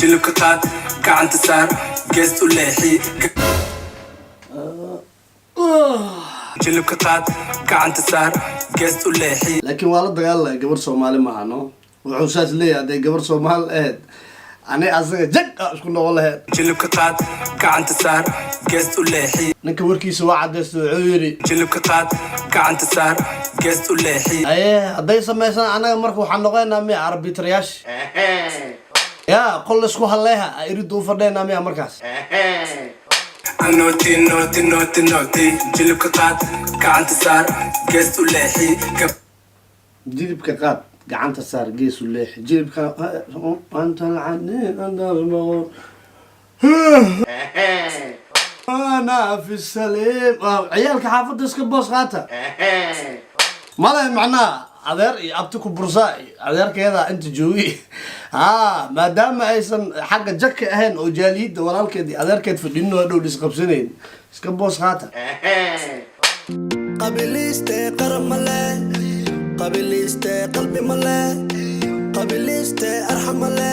jilibka qaad gacanta saar geest u leexi jilibka qaad gacanta saar geest u leexi laakiin waa la dagaalay gabar Soomaali ma ahano wuxuu saas leeyahay gabar Soomaal ani asaga jag isku noqon lahayd jilibka qaad gacanta saar geest u leexi ninka warkiisa waa cadeys wuxuu yiri jilibka qaad gacanta saar geest u leexi haday sameeysan anaga marka waxaan noqonaynaa mi arbitrayash ya qol isku haleeha iridu fadheena mi markaas Naughty jilibka qaad gacanta saar geest u leexi jilibka qaad gacanta saar gees u leexi jilibka anta al'anin andarmo ana fi salim ciyaalka xaafadda iska boos qaata mala macnaa adeer iyo abti ku bursa adeerkeeda inta joogi maadaama aysan xagga jakka ahayn oo jaaliyada walaalkeedii adeerkeed fadhino dhow isqabsanayn iska boos qaata qabiliste qaramale qabiliste qalbi male qabiliste arhamale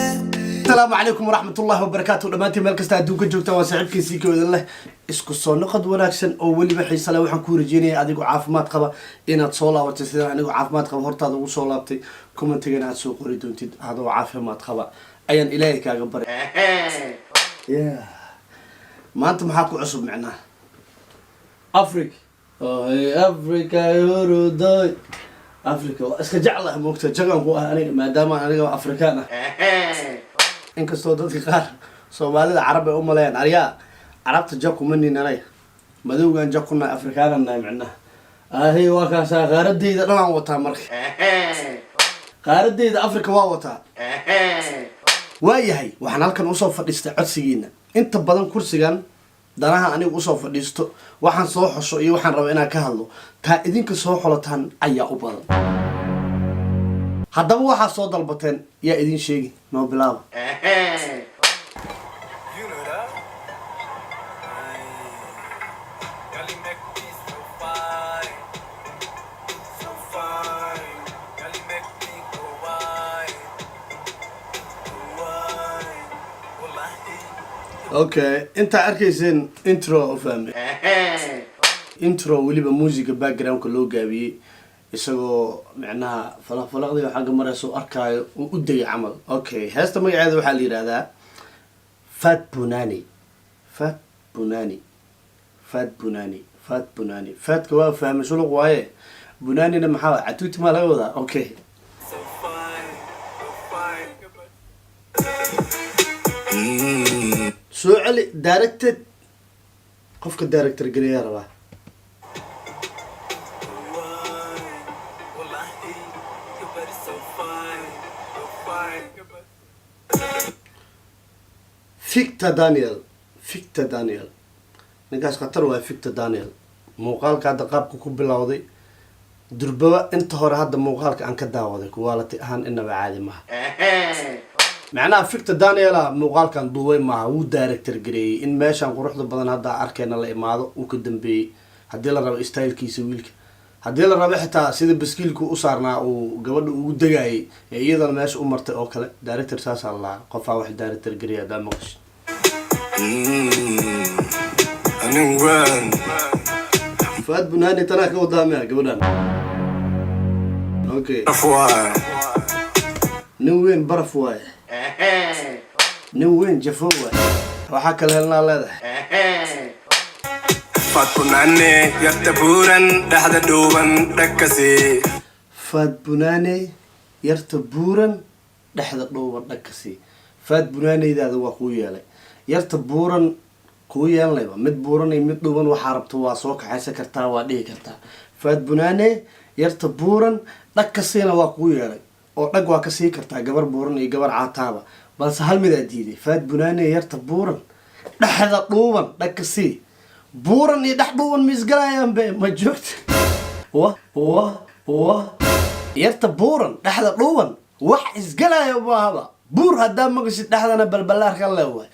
السلام عليكم ورحمة الله وبركاته دمانتي مeel kasta adduunka joogta waa saaxiibkiisii kooda leh isku soo noqod wanaagsan oo waliba xiisa leh waxaan ku rajeynayaa adigu caafimaad qaba inaad soo laabato sida anigu caafimaad qaba hortaada ugu soo laabtay commentiga aad soo qori doontid adoo caafimaad qaba ayaan ilaahay kaaga baray maanta maxaa ku cusub macnaa Africa yuruday Africa iska jeclahay moogta jagan ku ah aniga maadaama aniga Afrikaan ah inkastoo dadka qaar Soomaalida Carab ay u maleeyaan ariya Carabta jaku maninay madowgan jakuna Afrikaan ay macnaa waa ka qaaradeyda dhanaan wataa marka qaaradeyda Afrika waa wataa waayahay waxaan halkan u soo fadhiistay codsigiina inta badan kursigan danaha anigu u soo fadhiisto waxaan soo xusho iyo waxaan rabaa inaan ka hadlo taa idinka soo xolataan ayaa u badan haddaba waxaa soo dalbateen yaa idin sheegi noo bilaaba okay inta arkayseen intro of family intro waliba music background ka loo gaabiyay isagoo macnaha falaqfalaqdi waxa marayso arkaayo u dagay camal okay heesta magaceeda waxa la yiraahdaa Fat Bunani fatka waa fahmay suluq waaye bunanina maxaa catuuti ma laga wadaa okay soo celi directed qofka director galiya rabaa Victor Daniel ninkaas khatar waa Victor Daniel muuqaalka hadda qaabka ku bilowday durbaba inta hore hadda muuqaalka aan ka daawaday quality ahaan inaba caadi maaha macnaha Victor Daniel muuqaalkan duubay maaha uu director gareeyay in meeshan quruxda badan hadda arkayna la imaado uu ka dambeeyay hadii la rabo style-kiisa wiilka hadii la rabo xitaa sida baskiilku u saarnaa uu gabadha ugu dagaayay iyadana meesha u martay oo kale director saas Allah qofa wax director gareeya damaqsh Fat Bunani tana ka wadaamay gabadhan okay نوين برفواي نوين جفواي waxa kale helnaa leedahay Fat Bunani yarta buuran dhaxda dhuuban dhakasi Fat Bunani yarta buuran dhaxda dhuuban dhakasi Fat Bunani-daada waa ku yeelay yarta buuran ku yeelanayba mid buuran iyo mid dhuuban waxa rabto waa soo kaxaysan kartaa waa dhigi kartaa Fat Bunani yarta buuran dhakasina waa ku yeelay oo dhag waa ka sii kartaa gabar buuran iyo gabar caataaba balse hal mid aad diiday Fat Bunani yarta buuran dhaxda dhuuban dhakasi buuran iyo dhax dhuuban misgalayaan be ma joogto yarta buuran dhaxda dhuuban wax isgalaya baaba buur hadaa magashid dhaxdana balbalaarka leeyahay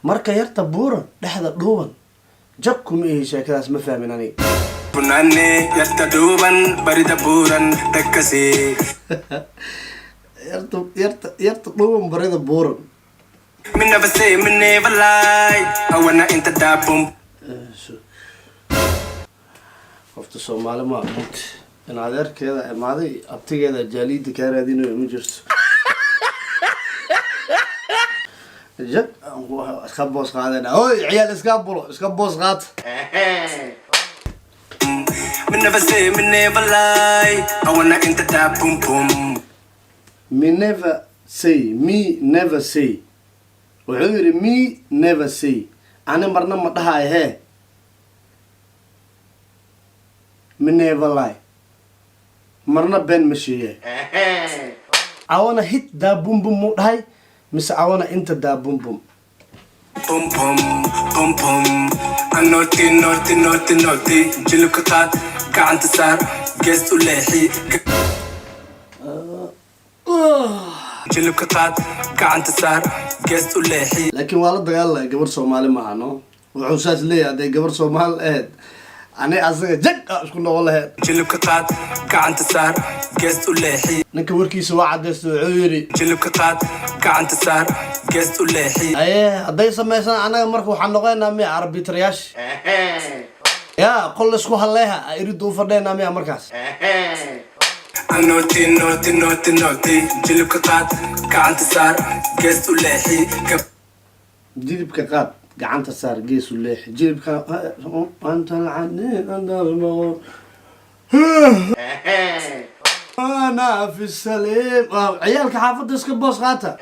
marka yarta buuran dhaxda dhuuban jabkum ee sheekadaas ma fahmin aniga Bunani yarta dhuuban barida buuran dhakasi yarta dhuuban barida buuran Me never say, me never lie. I wanna enter that boom. qofta Soomaali ma mut in adeerkeeda imaaday abtigeeda jaalida ka raadinayo ma jirto جد اسكبوس قاعدين اوي عيال اسكابولو اسكبوس قاعد Me never say, me never lie. I wanna enter that boom boom. me never say وعيري me never say انا مرنا ما دحاي هي me never lie مرنا بين مشيه I wanna hit that boom boom مو دحاي مس I wanna enter that boom boom Boom boom, boom boom. I'm naughty, naughty, naughty, naughty. جلب كتات كعنت سار جست ولحي. جلب كتات كعنت سار جست ولحي. لكن والله قال قبر Soomaali ma ahno wuxuu saas leeyahay gabar Soomaali aad ani asaga jag isku noolahay جلب كتات كعنت سار جست ولحي. ninka warkiisa waa cadeystay wuxuu yiri جلب كتات كعنت سار جست ولحي. aye haday sameeysan anaga markuu waxaan noqonaynaa mi arbitrayash ya qol isku haleeha iridu fadheena mi markaas I'm naughty, naughty, naughty, naughty. جلب كتات كعنت سار جست ولحي. jilibka qaad gacanta saar gees u leex jilibka anta lacani anda mo أنا في السليم عيالك حافظ اسك بوس غاتا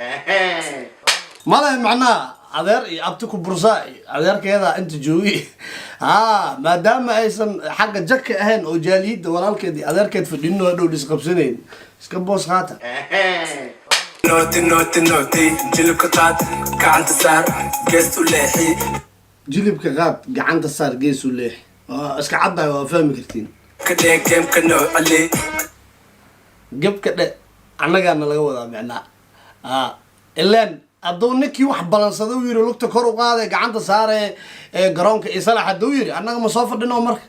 ماله معناه أدير أبتكو برصاي أدير كذا أنت جوي ما دام أيضا حق جك أهين أو جاليد ولا الكدي أدير كده في الدنيا دول يسقب سنين اسك بوس غاتا naughty, naughty, naughty. جلب كتات كعنت سار جست ولحي. جلبك غاد قعنت صار جيس وليح اسك عضها وفهم كرتين كده كم كنو علي. جب كده أنا قاعد نلقوا معنا إلا أدونك يوح بالانسادو يري لقطة كرو قاعدة قعنت صار جرانك إسالة حدو يري أنا مسافر دنا عمرك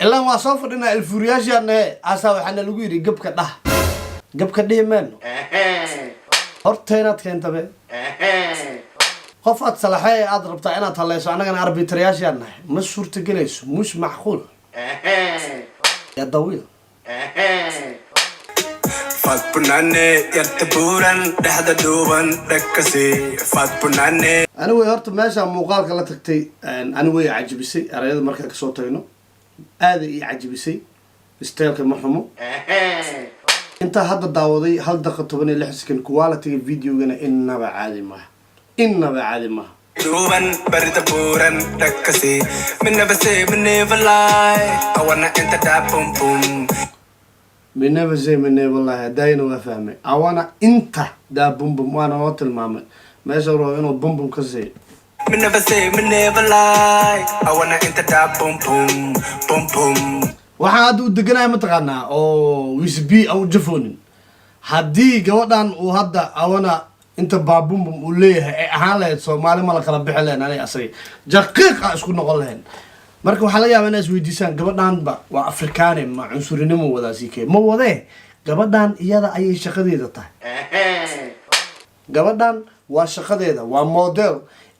إلا ما سافر دنا الفورياش يعني أساوي حنا لقوا يري جب كده منه هرتينات كنت به قفت صلاحية أضرب تاعنا طلعش أنا كان عربي ترياش يعني مش صورة جليس مش معقول يا طويل فات بناني يرتبورن لحظة دوبن ركسي فات بناني. أنا ويرت ماشي مقال كلا تكتي أنا ويا عجبسي أريد مركز صوتينه هذا عجبسي استيلك محمو أنت هذا داودي هل دقتوني لحسكن كواليتي الفيديو جنا إنما عالي ما دوبن برد بورن ركسي من never say من never lie. I wanna enter that boom boom. من never say من never lie داينه وفهمي I wanna أنت دا بوم بوم وأنا وقت المعمل ما يشعروا إنه بوم بوم كزي من never say من never lie. I wanna enter that boom boom boom boom. waxaan u deganaa mataqaanaa oo wisbi aw jafonin hadii gabadhan uu hadda awana inta baabum uu leeyahay ay ahaan lahayd Soomaali ma la kala bixi lahayn anay asay daqiiqa isku noqon lahayn marka waxa la yaabaa inay isweydiisaan gabadhan ba waa Afrikaan ma cunsurinimo wadaasiikay ma wadee gabadhan iyada ay shaqadeeda tahay gabadhan waa shaqadeeda waa model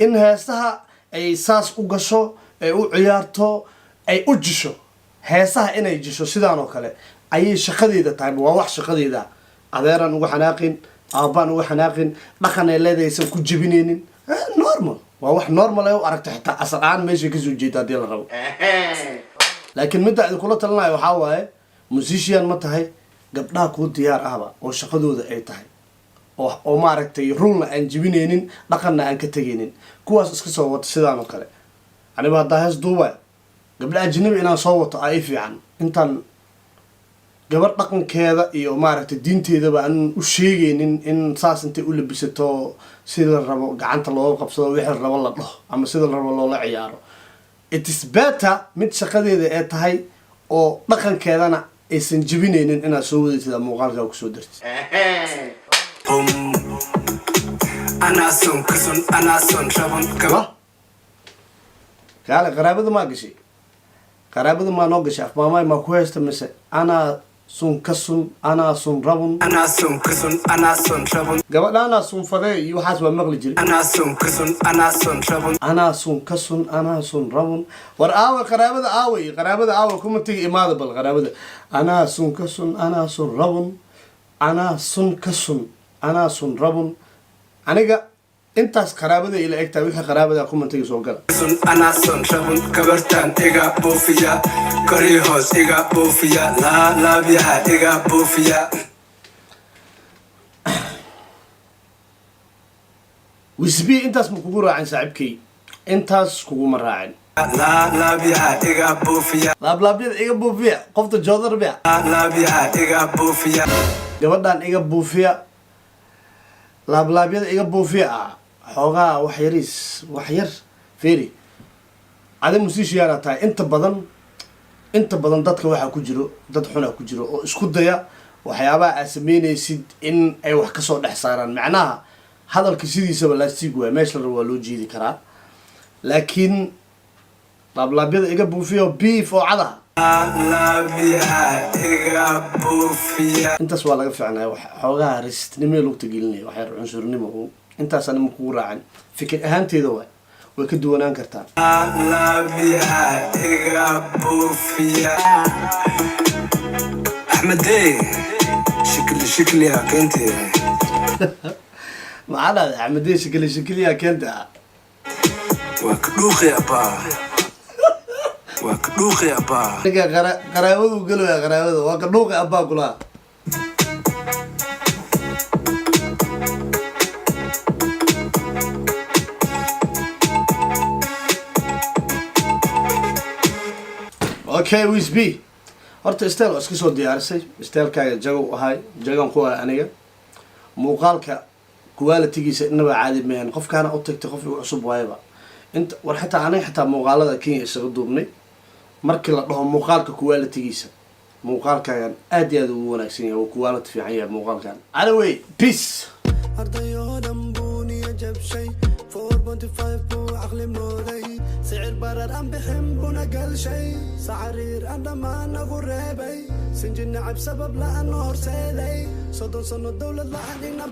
in heesaha ay saas u gasho ay u ciyaarto ay u jisho heesaha inay jisho sidaan oo kale ayay shaqadeeda tahay waa wax shaqadeeda adeeran ugu xanaaqin aabaan ugu xanaaqin dhaqan ay leedaysan ku jibineenin normal waa wax normal ay u aragto xitaa asal aan meesha ka soo jeeda hadii la rabo laakiin midda ay kula talanayo waxa waaye musician ma tahay gabdhaha ku diyaar ahba oo shaqadooda ay tahay oo ma aragtay rulna aan jibineenin dhaqanna aan ka tageenin kuwaas iska soo wata sidaan oo kale aniga hadda hees duubay قبل أجنبي أنا صوت عايفي عن إنتان قبل رقم كذا إيو معرفة الدين تيدا بأن وشيء إن ساس أنت قول بسيطه سيد الرب قعنت الله قبصه ويحر الله الله أما سيد الرب الله عياره إتثباته متشقد إذا أتهاي أو رقم كذا أنا إسنجبيني إن أنا سويت هذا مقارنة وكسودرت أنا سون كسون أنا سون شبون كم قال قرابة ما قشي قرابة ما نوقش أف ماما ما كويس تمسه أنا sun kasun anaa sun rabun anaa sun kasun anaa sun rabun gabadha anaa sun fadee iyo waxaas waa maqli jiray anaa sun kasun anaa sun rabun anaa sun kasun anaa sun rabun war aawa qaraabada aaway qaraabada aawa kuma tegi imaada bal qaraabada anaa sun kasun anaa sun rabun anaa sun kasun anaa sun rabun aniga intaas qaraabada ila egtaa wixii qaraabada kuma tegi soo gala sun anaa sun rabun gabartan iga buufiya kori hoos iga buufiya laabyaha iga buufiya wisbi intaas ma kugu raacin saaxiibkay intaas kuguma raacin laabyaha iga buufiya laablaabyada iga buufiya qofta joodar bia laabyaha iga buufiya gabadhan iga buufiya laablaabyada iga buufiya ah xoogaa wax yariis wax yar feri adi musiishiyaana tahay inta badan dadka waxaa ku jiro dad xunaa ku jiro oo isku daya waxyaabaha aad sameynaysid in ay wax kasoo dhex saaraan macnaha hadalka sidiisaba laastig waay meesha la rabo waa loo jeedi karaa laakiin laablaabyada iga buufiya oo beef oo cadaha laabyaha iga buufiya intaas waa laga fiicnaya xoogaha rasiidnimada lugta gelinaya waxyar cunsurnimo intaas anima kugu raacan fikir ahaanteeda waay way ka duwanaan kartaa laabyaha iga buufiya axmedey shikliya keentee maxaa dhahday axmedey shikliya keenta waa ka dhuuqi abaa waa ka dhuuqi abaa ninka qaraabadu gelaya qaraabada waa ka dhuuqi abaa kulaha okay wisb horta stel waa iska soo diyaarisay stelkaaga jagow ahay jagan ku ahay aniga muuqaalka qualitigiisa inaba caadi mahan qofkaana u tagtay qof igu cusub waayaba inta war xataa aniga xataa muuqaalada kenya isaga duubnay markii la dhaho muuqaalka qualitigiisa muuqaalkaagan aad iyo aad ugu wanaagsan yahay oo quality fiican yahay muuqaalkan anyway peace ardayoo dhan buu niyo jabshay 4.5 buu caqli mooday sicir barar aan bixin buna galshay sacariir aan dhammaan nagu reebay sinji nacab sabab la'aan horseeday 30 sano dowlad la'aan ina